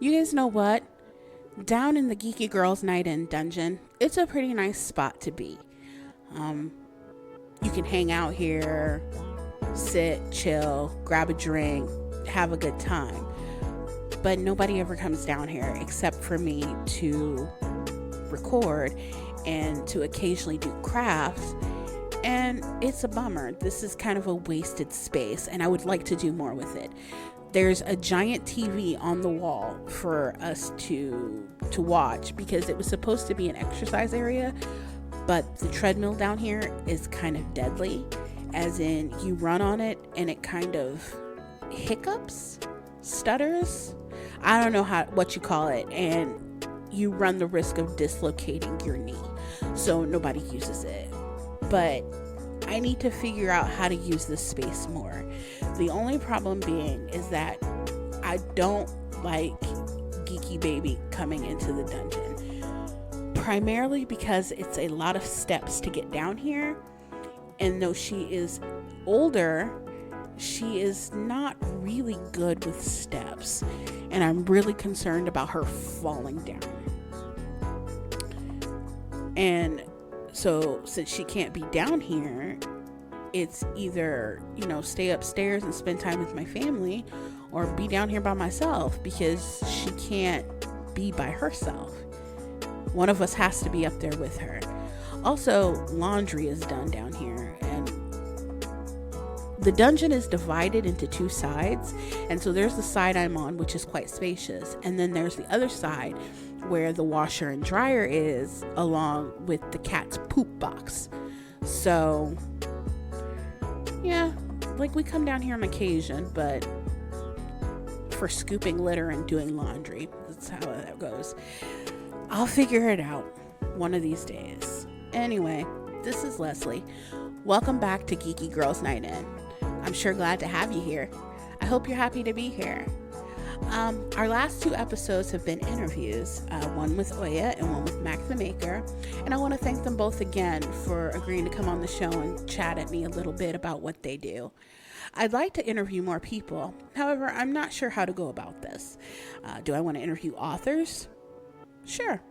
You guys know what? Down in the Geeky Girls Night In dungeon, it's a pretty nice spot to be. Um, you can hang out here, sit, chill, grab a drink, have a good time. But nobody ever comes down here except for me to record and to occasionally do crafts. And it's a bummer. This is kind of a wasted space, and I would like to do more with it. There's a giant TV on the wall for us to watch because it was supposed to be an exercise area, but the treadmill down here is kind of deadly, as in you run on it and it kind of hiccups, stutters. I don't know what you call it, and you run the risk of dislocating your knee. So nobody uses it. But I need to figure out how to use this space more. The only problem being is that I don't like Geeky Baby coming into the dungeon. Primarily because it's a lot of steps to get down here. And though she is older, she is not really good with steps. And I'm really concerned about her falling down. And so since she can't be down here, it's either, stay upstairs and spend time with my family or be down here by myself because she can't be by herself. One of us has to be up there with her. Also, laundry is done down here, and the dungeon is divided into two sides. And so there's the side I'm on, which is quite spacious. And then there's the other side where the washer and dryer is, along with the cat's poop box. So, yeah, we come down here on occasion, but for scooping litter and doing laundry. That's how that goes. I'll figure it out one of these days. Anyway, this is Leslie. Welcome back to Geeky Girls Night In. I'm sure glad to have you here. I hope you're happy to be here. Our last two episodes have been interviews, one with Oya and one with Mac the Maker, and I want to thank them both again for agreeing to come on the show and chat at me a little bit about what they do. I'd like to interview more people. However, I'm not sure how to go about this. Do I want to interview authors? Sure.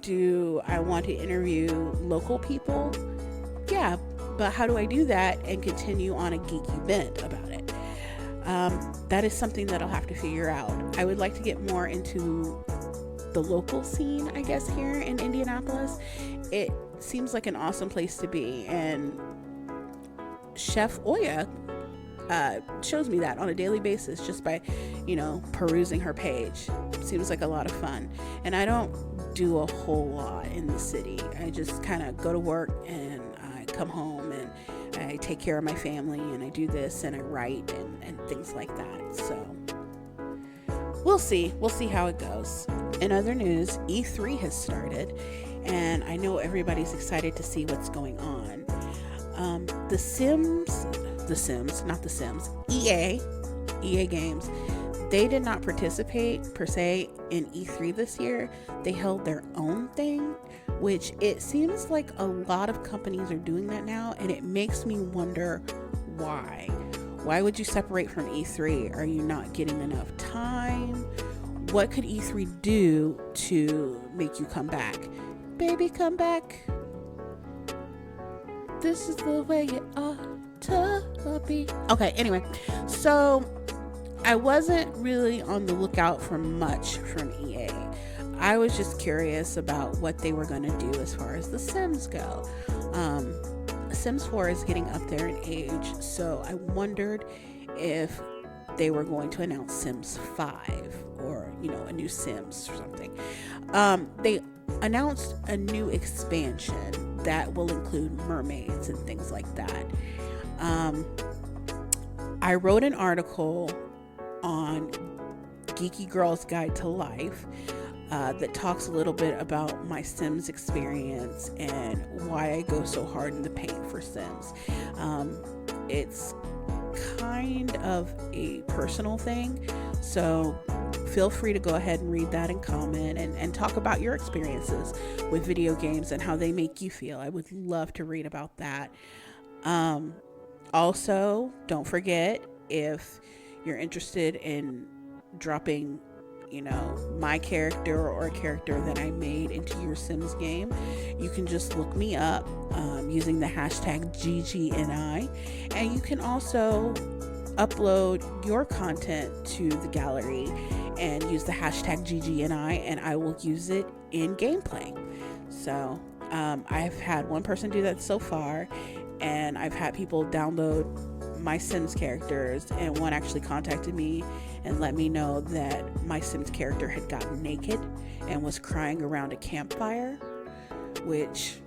Do I want to interview local people? Yeah, but how do I do that and continue on a geeky bent about it? That is something that I'll have to figure out. I would like to get more into the local scene, I guess, here in Indianapolis. It seems like an awesome place to be, and Chef Oya shows me that on a daily basis just by, perusing her page. Seems like a lot of fun. And I don't do a whole lot in the city. I just kind of go to work and I come home and I take care of my family and I do this and I write and things like that. So we'll see how it goes. In other news, E3 has started and I know everybody's excited to see what's going on. EA Games, they did not participate per se in E3 this year. They held their own thing, which it seems like a lot of companies are doing that now, and it makes me wonder why. Why would you separate from E3? Are you not getting enough time? What could E3 do to make you come back? Baby, come back. This is the way it ought to be. Okay, anyway, so I wasn't really on the lookout for much from EA. I was just curious about what they were going to do as far as The Sims go. Sims 4 is getting up there in age, so I wondered if they were going to announce Sims 5 or, a new Sims or something. They announced a new expansion that will include mermaids and things like that. I wrote an article on Geeky Girl's Guide to Life that talks a little bit about my Sims experience and why I go so hard in the paint for Sims. It's kind of a personal thing, so feel free to go ahead and read that and comment and talk about your experiences with video games and how they make you feel. I would love to read about that. Also, don't forget, if you're interested in dropping my character or a character that I made into your Sims game, you can just look me up using the hashtag GGNI, and you can also upload your content to the gallery and use the hashtag GGNI, and I will use it in gameplay. So I've had one person do that so far, and I've had people download my Sims characters, and one actually contacted me and let me know that my Sims character had gotten naked and was crying around a campfire, which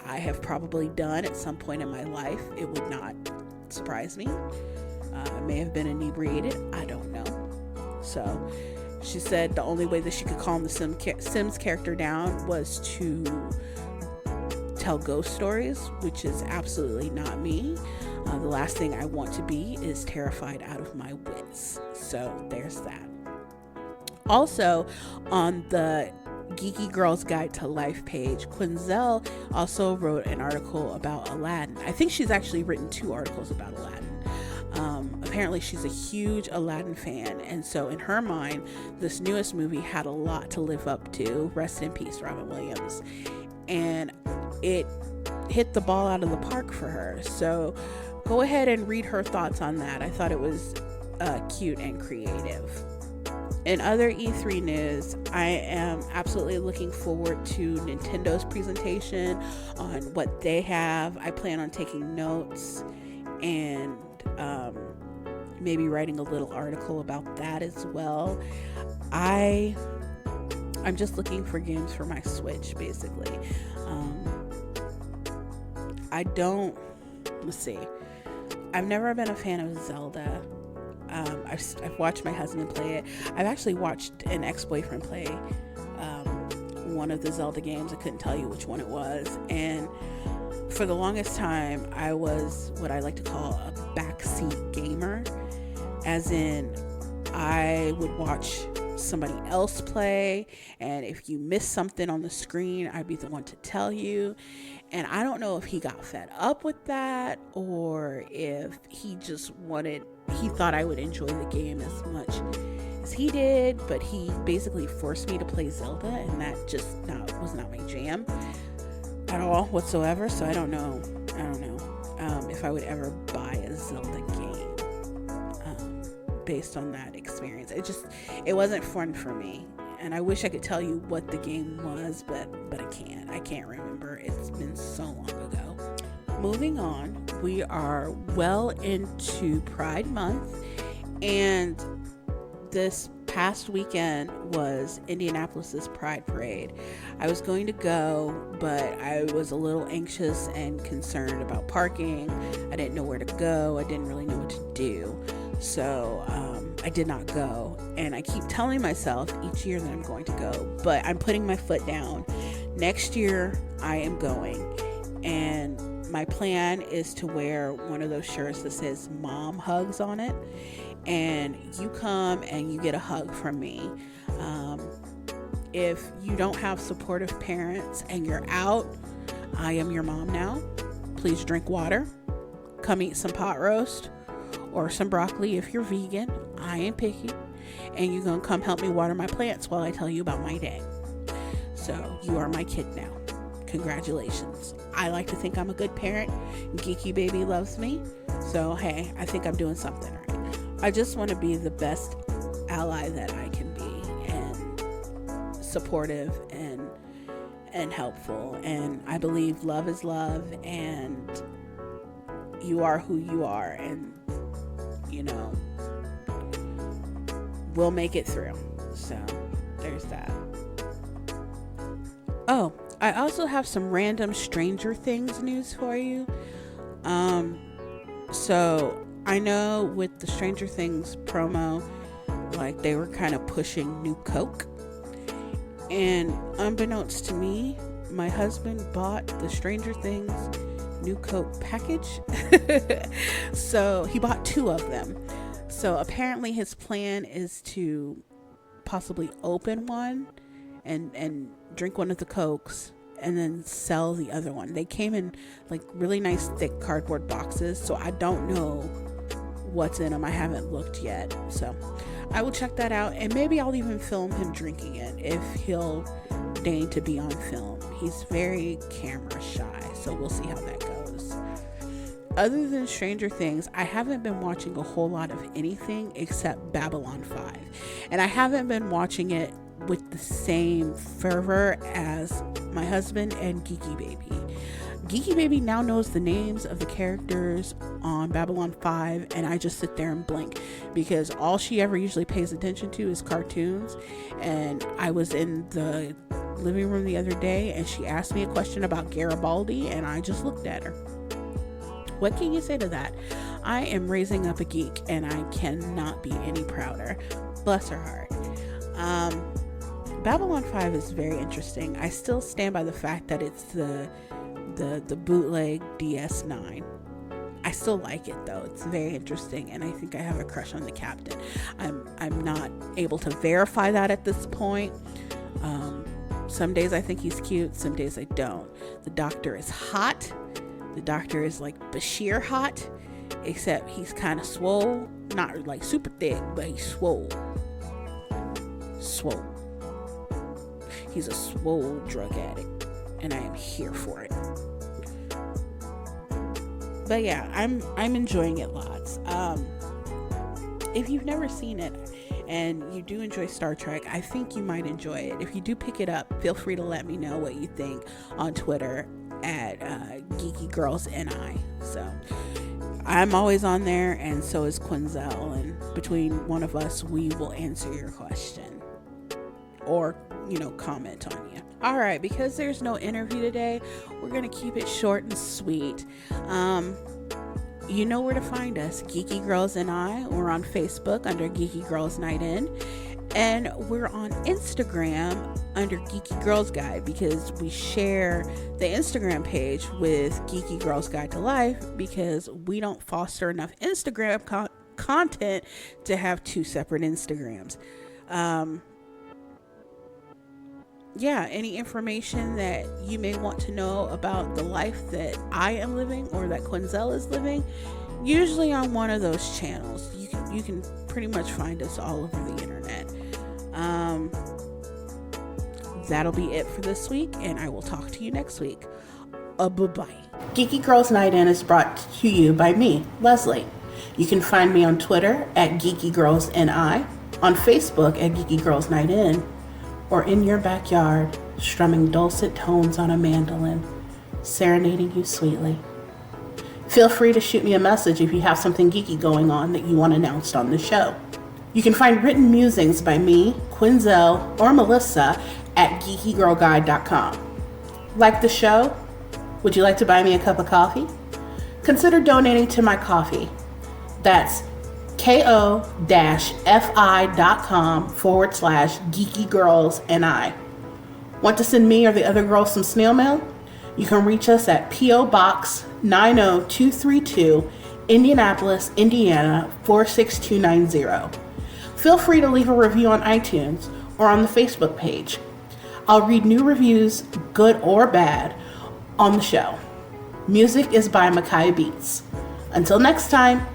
I have probably done at some point in my life. It would not surprise me. I may have been inebriated. I don't know. So she said the only way that she could calm the Sims character down was to tell ghost stories, which is absolutely not me. The last thing I want to be is terrified out of my wits. So there's that. Also, on the Geeky Girls Guide to Life page, Quinzel also wrote an article about Aladdin. I think she's actually written 2 articles about Aladdin. Apparently she's a huge Aladdin fan, and so in her mind, this newest movie had a lot to live up to. Rest in peace, Robin Williams. And it hit the ball out of the park for her. So go ahead and read her thoughts on that. I thought it was cute and creative. In other E3 news, I am absolutely looking forward to Nintendo's presentation on what they have. I plan on taking notes and maybe writing a little article about that as well. I'm just looking for games for my Switch, basically. Let's see. I've never been a fan of Zelda. I've watched my husband play it. I've actually watched an ex-boyfriend play one of the Zelda games. I couldn't tell you which one it was. And for the longest time, I was what I like to call a backseat gamer. As in, I would watch somebody else play, and if you missed something on the screen, I'd be the one to tell you. And I don't know if he got fed up with that, or if he thought I would enjoy the game as much as he did, but he basically forced me to play Zelda, and that just was not my jam at all whatsoever. So I don't know if I would ever buy a Zelda game based on that experience. It wasn't fun for me, and I wish I could tell you what the game was, but I can't remember. It's been so long ago. Moving on, we are well into Pride Month, and this past weekend was Indianapolis's Pride Parade. I was going to go, but I was a little anxious and concerned about parking. I didn't know where to go. I didn't really know what to do. So I did not go, and I keep telling myself each year that I'm going to go, but I'm putting my foot down. Next year I am going, and my plan is to wear one of those shirts that says Mom Hugs on it, and you come and you get a hug from me. If you don't have supportive parents and you're out, I am your mom now. Please drink water, come eat some pot roast or some broccoli if you're vegan. I ain't picky. And you're gonna come help me water my plants while I tell you about my day. So you are my kid now. Congratulations. I like to think I'm a good parent. Geeky baby loves me. So hey, I think I'm doing something right. I just want to be the best ally that I can be, and supportive and helpful. And I believe love is love, and you are who you are, and we'll make it through. So there's that. Oh, I also have some random Stranger Things news for you. So I know with the Stranger Things promo, like, they were kind of pushing new Coke, and unbeknownst to me, my husband bought the Stranger Things new Coke package. So he bought 2 of them. So apparently his plan is to possibly open one and drink one of the Cokes and then sell the other one. They came in like really nice thick cardboard boxes, so I don't know what's in them. I haven't looked yet, so I will check that out, and maybe I'll even film him drinking it if he'll deign to be on film. He's very camera shy, so we'll see how that goes. Other than Stranger Things, I haven't been watching a whole lot of anything except Babylon 5, and I haven't been watching it with the same fervor as my husband and Geeky Baby. Geeky Baby now knows the names of the characters on Babylon 5, and I just sit there and blink because all she ever usually pays attention to is cartoons. And I was in the living room the other day and she asked me a question about Garibaldi, and I just looked at her. What can you say to that? I am raising up a geek, and I cannot be any prouder. Bless her heart. Babylon 5 is very interesting. I still stand by the fact that it's the bootleg DS9. I still like it though. It's very interesting, and I think I have a crush on the captain. I'm not able to verify that at this point. Some days I think he's cute, some days I don't. The doctor is hot. The doctor is like Bashir hot, except he's kind of swole. Not like super thick, but he's swole. He's a swole drug addict, and I am here for it. But yeah, I'm enjoying it lots. If you've never seen it and you do enjoy Star Trek, I think you might enjoy it. If you do pick it up, feel free to let me know what you think on Twitter at Geeky Girls NI. So I'm always on there, and so is Quinzel, and between one of us, we will answer your question or comment on you. All right, because there's no interview today, we're gonna keep it short and sweet. You know where to find us, Geeky Girls and I. We're on Facebook under Geeky Girls Night In, and we're on Instagram under Geeky Girls Guide, because we share the Instagram page with Geeky Girls Guide to Life, because we don't foster enough Instagram content to have two separate Instagrams. Any information that you may want to know about the life that I am living or that Quinzel is living, usually on one of those channels. You can pretty much find us all over the internet. That'll be it for this week, and I will talk to you next week. Bye-bye. Geeky Girls Night In is brought to you by me, Leslie. You can find me on Twitter at Geeky Girls NI, on Facebook at Geeky Girls Night In, or in your backyard, strumming dulcet tones on a mandolin, serenading you sweetly. Feel free to shoot me a message if you have something geeky going on that you want announced on the show. You can find written musings by me, Quinzel, or Melissa at geekygirlguide.com. Like the show? Would you like to buy me a cup of coffee? Consider donating to my coffee. That's ko-fi.com/geekygirlsni. Want to send me or the other girls some snail mail? You can reach us at P.O. Box 90232, Indianapolis, Indiana 46290. Feel free to leave a review on iTunes or on the Facebook page. I'll read new reviews, good or bad, on the show. Music is by Makai Beats. Until next time.